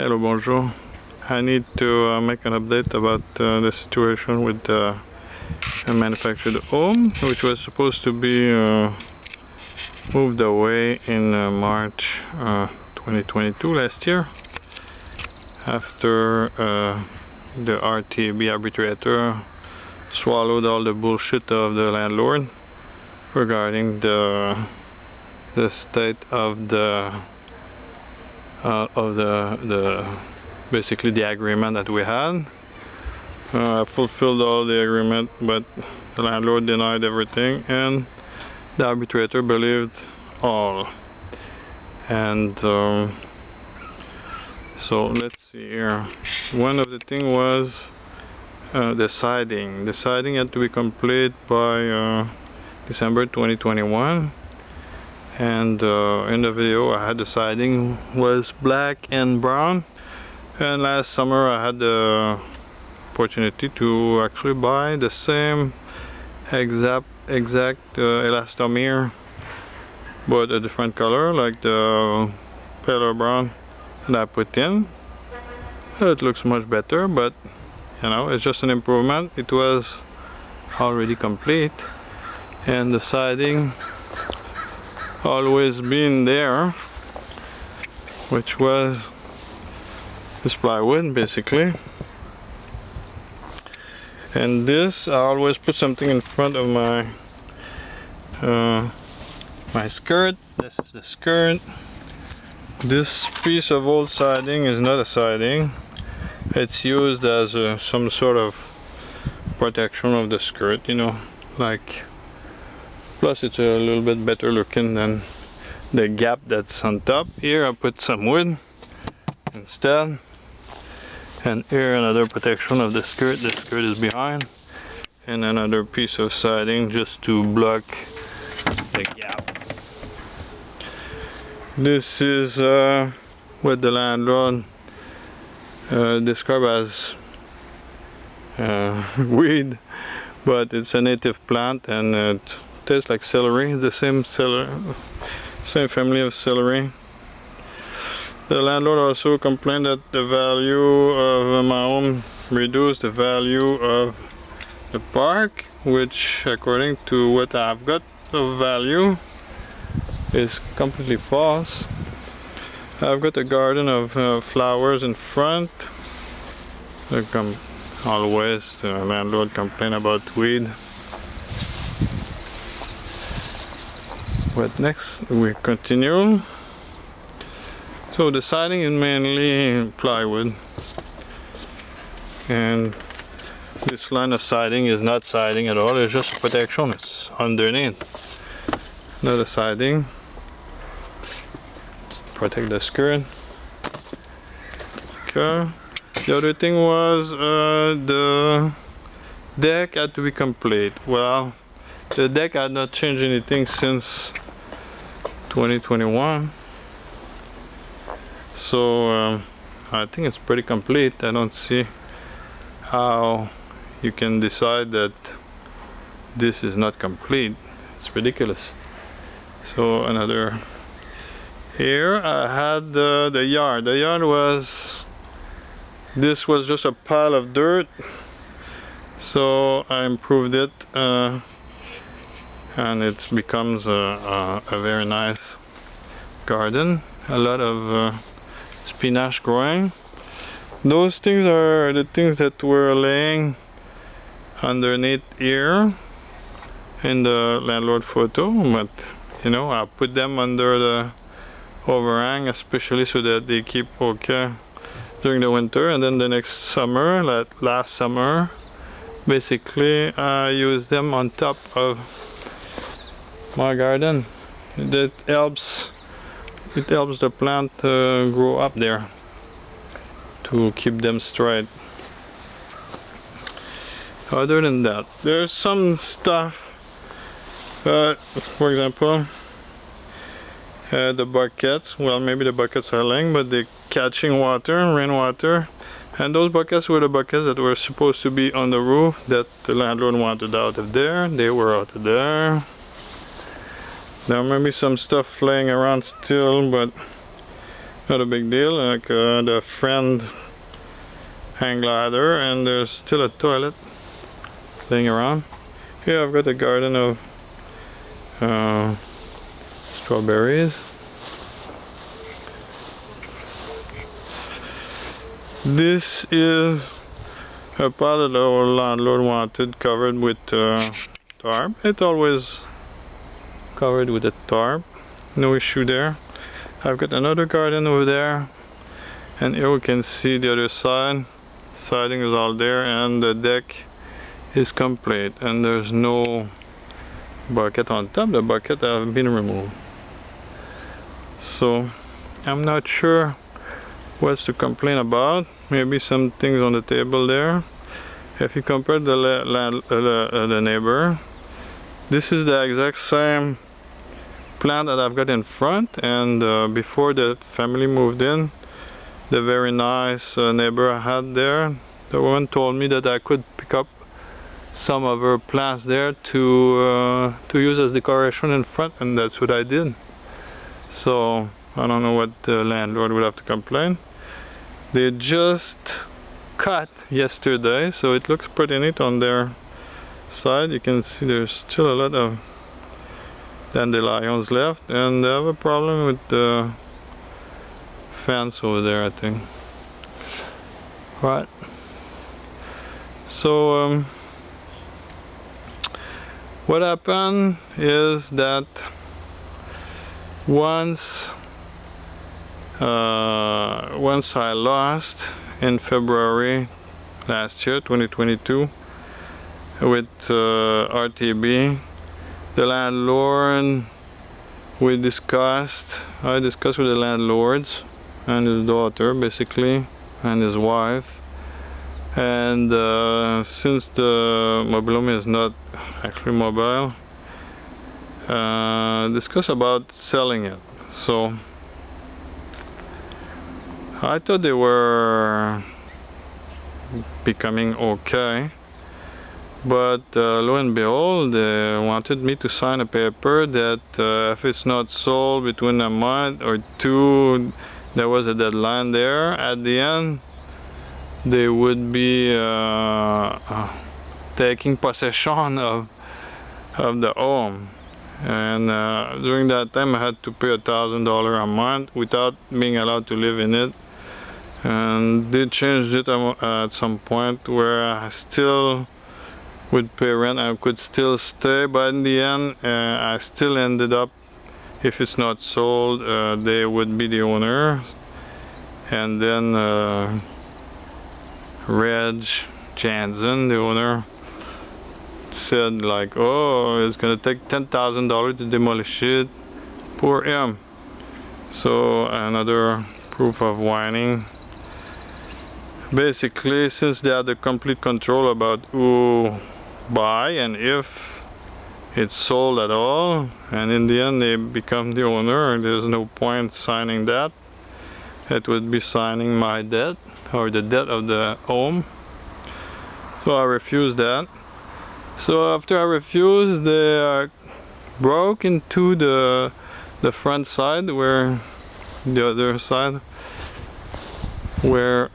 Hello, bonjour. I need to make an update about the situation with the manufactured home, which was supposed to be moved away in March 2022 last year, after the RTB arbitrator swallowed all the bullshit of the landlord regarding the state of the basically the agreement that we had. I fulfilled all the agreement, but the landlord denied everything, and the arbitrator believed all. And so let's see here. One of the thing was the siding. The siding had to be complete by December 2021. And in the video I had the siding was black and brown, and last summer I had the opportunity to actually buy the same exact elastomer, but a different color, like the paler brown that I put in. It looks much better, but you know, it's just an improvement. It was already complete, and the siding always been there, which was this plywood basically. And this, I always put something in front of my my skirt. This is the skirt. This piece of old siding is not a siding. It's used as some sort of protection of the skirt, you know, like. Plus it's a little bit better looking than the gap that's on top. Here I put some wood instead, and here another protection of the skirt. The skirt is behind, and another piece of siding just to block the gap. This is what the landlord described as weed, but it's a native plant, and it tastes like celery, the same family of celery. The landlord also complained that the value of my home reduced the value of the park, which according to what I've got of value is completely false. I've got a garden of flowers in front. Always the landlord complain about weed. But next we continue. So the siding is mainly plywood, and this line of siding is not siding at all. It's just a protection. It's underneath, not a siding. Protect the skirt. Okay. The other thing was the deck had to be complete. Well, the deck had not changed anything since 2021, so I think it's pretty complete. I don't see how you can decide that this is not complete. It's ridiculous. So another, here I had the yard. The yard was, this was just a pile of dirt, so I improved it, and it becomes a very nice garden. A lot of spinach growing. Those things are the things that were laying underneath here in the landlord photo, but you know, I put them under the overhang, especially so that they keep okay during the winter. And then the next summer, like last summer, basically I use them on top of my garden. That helps. It helps the plant grow up there, to keep them straight. Other than that, there's some stuff. For example, the buckets. Well, maybe the buckets are laying, but they're catching water, rainwater. And those buckets were the buckets that were supposed to be on the roof that the landlord wanted out of there. They were out of there. There may be some stuff laying around still, but not a big deal. Like the friend hang glider, and there's still a toilet laying around. Here I've got a garden of strawberries. This is a part that our landlord wanted covered with tarp. It's always covered with a tarp, no issue there. I've got another garden over there, and here we can see the other side. Siding is all there, and the deck is complete, and there's no bucket on top. The bucket has been removed, so I'm not sure what's to complain about. Maybe some things on the table there. If you compare the neighbor, this is the exact same plant that I've got in front, and before the family moved in, the very nice neighbor I had there, the woman told me that I could pick up some of her plants there to use as decoration in front, and that's what I did. So I don't know what the landlord would have to complain. They just cut yesterday, so it looks pretty neat on their side. You can see there's still a lot of dandelions left, and they have a problem with the fence over there, I think. Right. So what happened is that once I lost in February last year, 2022, with RTB, the landlord, I discussed with the landlords and his daughter, basically, and his wife, and since the mobilhome is not actually mobile, discuss about selling it. So I thought they were becoming okay, but lo and behold, they wanted me to sign a paper that if it's not sold between a month or two, there was a deadline there. At the end, they would be taking possession of the home, and during that time I had to pay $1,000 a month without being allowed to live in it. And they changed it at some point where I still would pay rent. I could still stay, but in the end I still ended up, if it's not sold, they would be the owner. And then Reg Jansen, the owner, said like, oh, it's gonna take $10,000 to demolish it. Poor him. So another proof of whining. Basically, since they had the complete control about who buy and if it's sold at all, and in the end they become the owner, and there's no point signing that. It would be signing my debt, or the debt of the home. So I refused that. So after I refused, they broke into the front side, where the other side where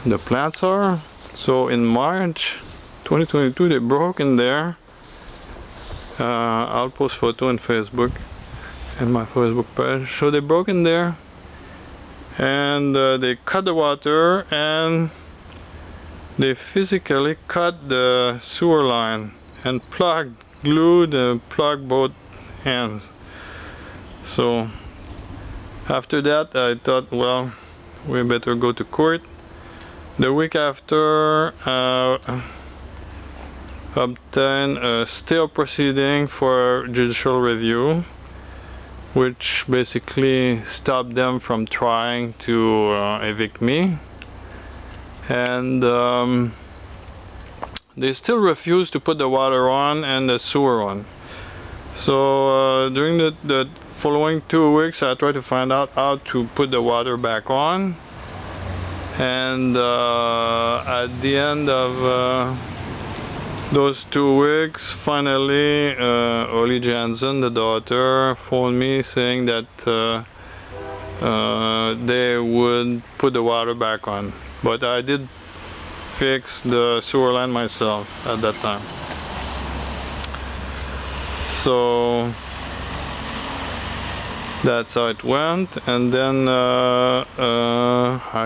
the plants are. So in March 2022 they broke in there. I'll post photo on Facebook and my Facebook page. So they broke in there, and they cut the water, and they physically cut the sewer line and glued and plugged both ends. So after that I thought, well, we better go to court. The week after, obtained a stay of proceeding for judicial review, which basically stopped them from trying to evict me. And they still refuse to put the water on and the sewer on. So during the following 2 weeks I tried to find out how to put the water back on, and at the end of those 2 weeks, finally Holly Jansen, the daughter, phoned me saying that they would put the water back on. But I did fix the sewer line myself at that time. So that's how it went, and then I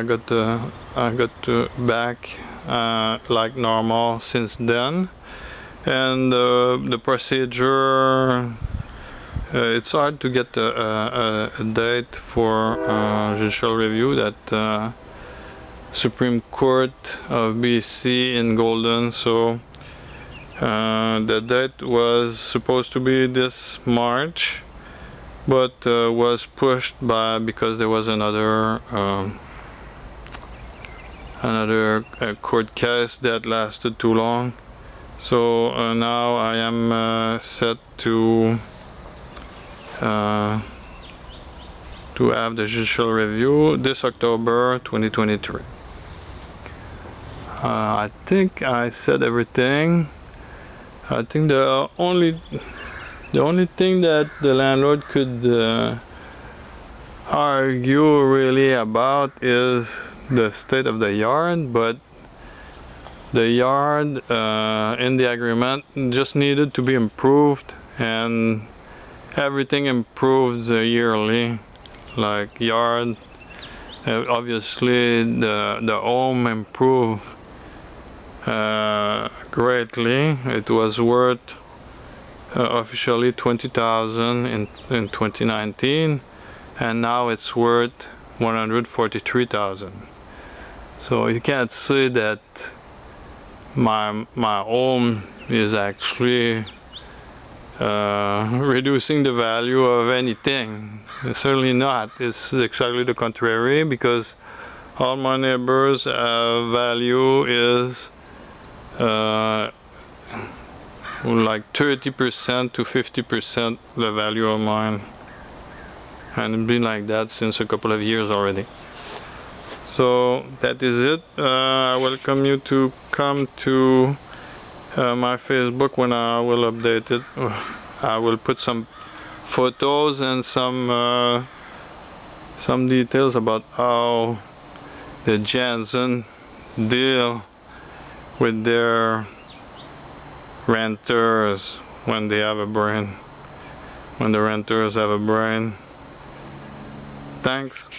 got to back like normal since then. And the procedure, it's hard to get a date for judicial review. That Supreme Court of BC in Golden, so the date was supposed to be this March, but was pushed by because there was another court case that lasted too long. So now I am set to have the judicial review this October 2023. I think I said everything. I think the only thing that the landlord could argue really about is the state of the yard, but the yard in the agreement just needed to be improved, and everything improved yearly, like yard. Obviously the home improved greatly. It was worth officially $20,000 in 2019, and now it's worth $143,000. So you can't say that my home is actually reducing the value of anything. It's certainly not. It's exactly the contrary, because all my neighbors' value is like 30% to 50% the value of mine, and it's been like that since a couple of years already. So that is it. I welcome you to come to my Facebook when I will update it. I will put some photos and some details about how the Jansen deal with their renters when they have a brain, when the renters have a brain. Thanks.